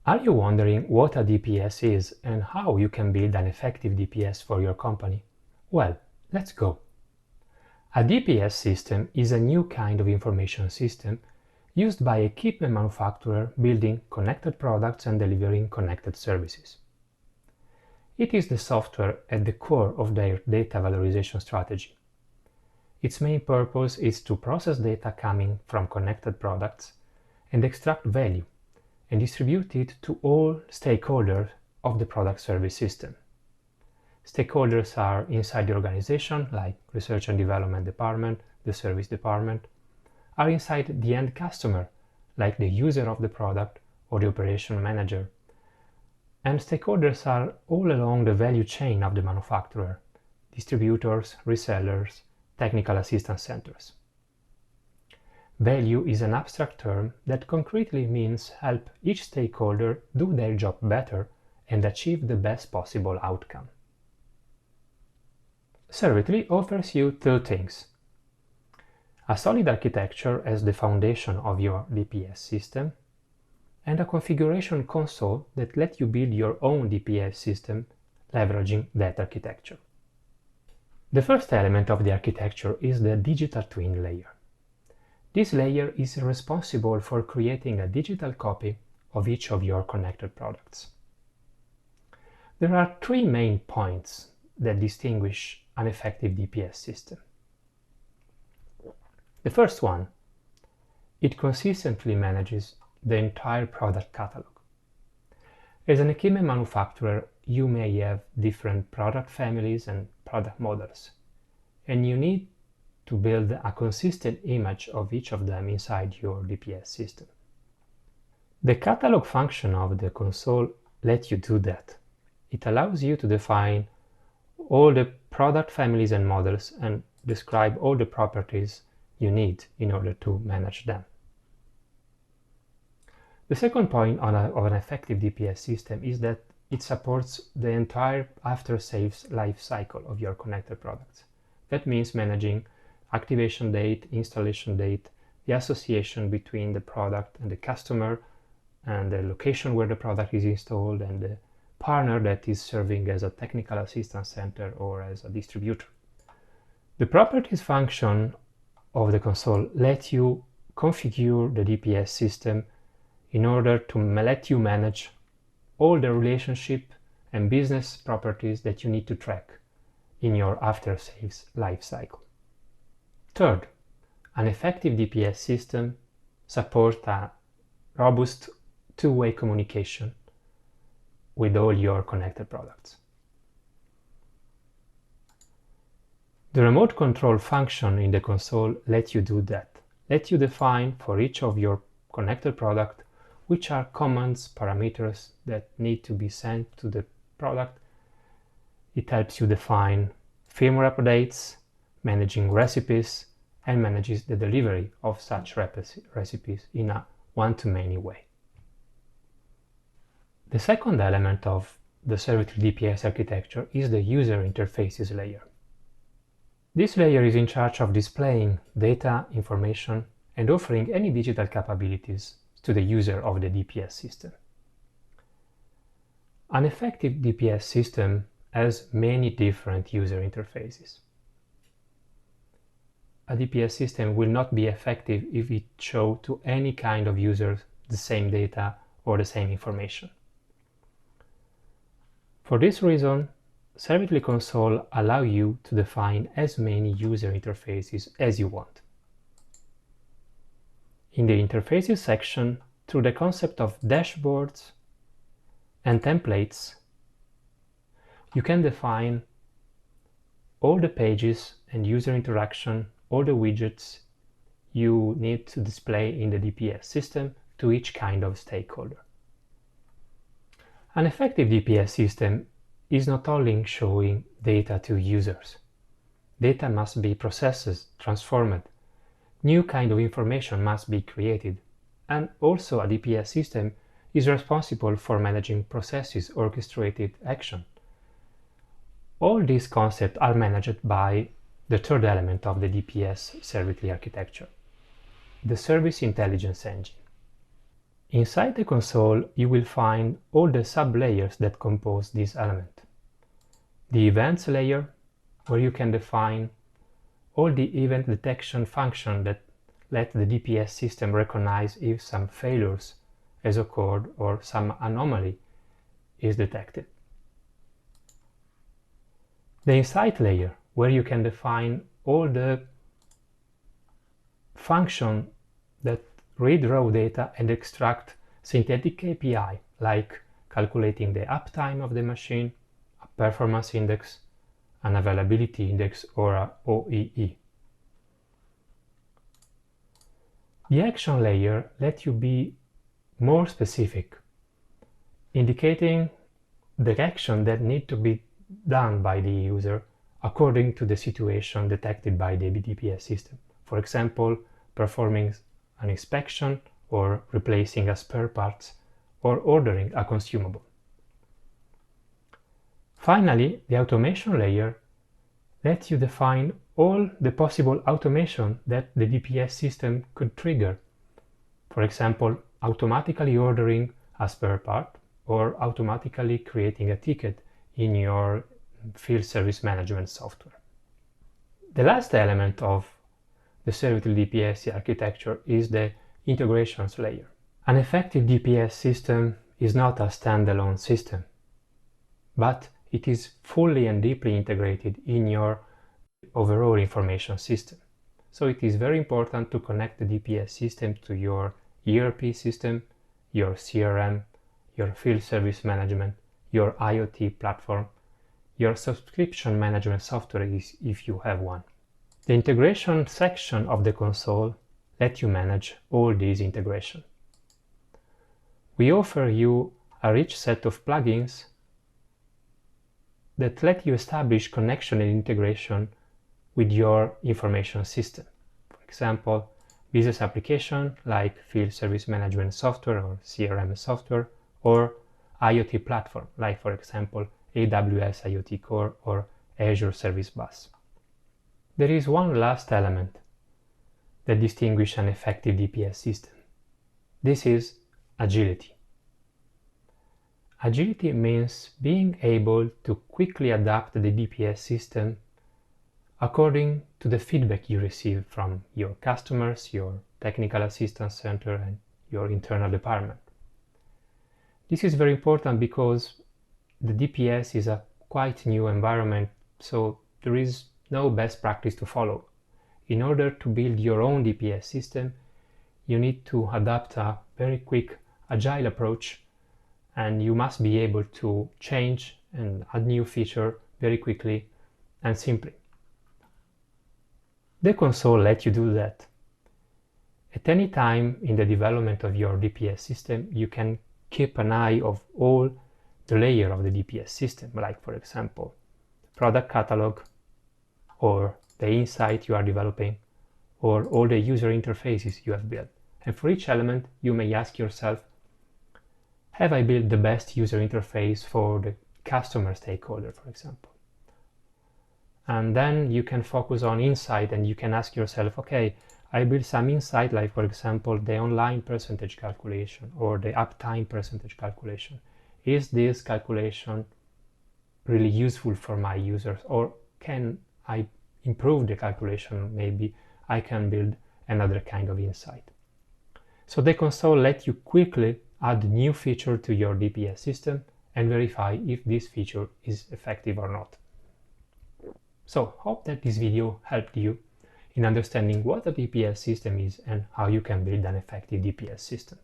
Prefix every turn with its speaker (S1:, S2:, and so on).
S1: Are you wondering what a DPS is and how you can build an effective DPS for your company? Well, let's go. A DPS system is a new kind of information system used by equipment manufacturers building connected products and delivering connected services. It is the software at the core of their data valorization strategy. Its main purpose is to process data coming from connected products and extract value and distribute it to all stakeholders of the product service system. Stakeholders are inside the organization, like research and development department, the service department, are inside the end customer, like the user of the product or the operation manager. And stakeholders are all along the value chain of the manufacturer, distributors, resellers, technical assistance centers. Value is an abstract term that concretely means help each stakeholder do their job better and achieve the best possible outcome. Servitly offers you two things: a solid architecture as the foundation of your DPS system, and a configuration console that lets you build your own DPS system leveraging that architecture. The first element of the architecture is the digital twin layer. This layer is responsible for creating a digital copy of each of your connected products. There are three main points that distinguish an effective DPS system. The first one, it consistently manages the entire product catalog. As an equipment manufacturer, you may have different product families and product models, and you need to build a consistent image of each of them inside your DPS system. The catalog function of the console lets you do that. It allows you to define all the product families and models and describe all the properties you need in order to manage them. The second point of an effective DPS system is that it supports the entire after-sales life cycle of your connected products. That means managing activation date, installation date, the association between the product and the customer, and the location where the product is installed, and the partner that is serving as a technical assistance center or as a distributor. The properties function of the console lets you configure the DPS system in order to let you manage all the relationship and business properties that you need to track in your after-sales life cycle. Third, an effective DPS system supports a robust two-way communication with all your connected products. The remote control function in the console lets you do that. Let you define for each of your connected products which are commands, parameters that need to be sent to the product. It helps you define firmware updates, managing recipes, and manages the delivery of such recipes in a one-to-many way. The second element of the Servitly DPS architecture is the user interfaces layer. This layer is in charge of displaying data, information, and offering any digital capabilities to the user of the DPS system. An effective DPS system has many different user interfaces. A DPS system will not be effective if it shows to any kind of user the same data or the same information. For this reason, Servitly Console allows you to define as many user interfaces as you want. In the Interfaces section, through the concept of dashboards and templates, you can define all the pages and user interaction, all the widgets you need to display in the DPS system to each kind of stakeholder. An effective DPS system is not only showing data to users. Data must be processed, transformed. New kind of information must be created. And also a DPS system is responsible for managing processes, orchestrated action. All these concepts are managed by the third element of the DPS Servitly architecture, the Service Intelligence Engine. Inside the console, you will find all the sub-layers that compose this element. The events layer, where you can define all the event detection function that let the DPS system recognize if some failures has occurred or some anomaly is detected. The insight layer, where you can define all the function that read raw data and extract synthetic KPI, like calculating the uptime of the machine, a performance index, an availability index, or a OEE. The action layer lets you be more specific, indicating the action that need to be done by the user according to the situation detected by the DPS system. For example, performing an inspection, or replacing a spare parts, or ordering a consumable. Finally, the automation layer lets you define all the possible automation that the DPS system could trigger. For example, automatically ordering a spare part, or automatically creating a ticket in your field service management software. The last element of the Servitly DPS architecture is the integrations layer. An effective DPS system is not a standalone system, but it is fully and deeply integrated in your overall information system. So it is very important to connect the DPS system to your ERP system, your CRM, your field service management, your IoT platform, your subscription management software if you have one. The integration section of the console lets you manage all these integrations. We offer you a rich set of plugins that let you establish connection and integration with your information system. For example, business application like field service management software or CRM software, or IoT platform like, for example, AWS IoT Core or Azure Service Bus. There is one last element that distinguishes an effective DPS system. This is agility. Agility means being able to quickly adapt the DPS system according to the feedback you receive from your customers, your technical assistance center, and your internal department. This is very important because the DPS is a quite new environment, so there is no best practice to follow. In order to build your own DPS system, you need to adapt a very quick, agile approach, and you must be able to change and add new feature very quickly and simply. The console lets you do that. At any time in the development of your DPS system, you can keep an eye of all the layers of the DPS system, like, for example, the product catalog, or the insight you are developing, or all the user interfaces you have built. And for each element, you may ask yourself, have I built the best user interface for the customer stakeholder, for example? And then you can focus on insight, and you can ask yourself, okay, I built some insight, like, for example, the online percentage calculation or the uptime percentage calculation. Is this calculation really useful for my users, or can I improve the calculation? Maybe I can build another kind of insight. So the console lets you quickly add new feature to your DPS system and verify if this feature is effective or not. So hope that this video helped you in understanding what a DPS system is and how you can build an effective DPS system.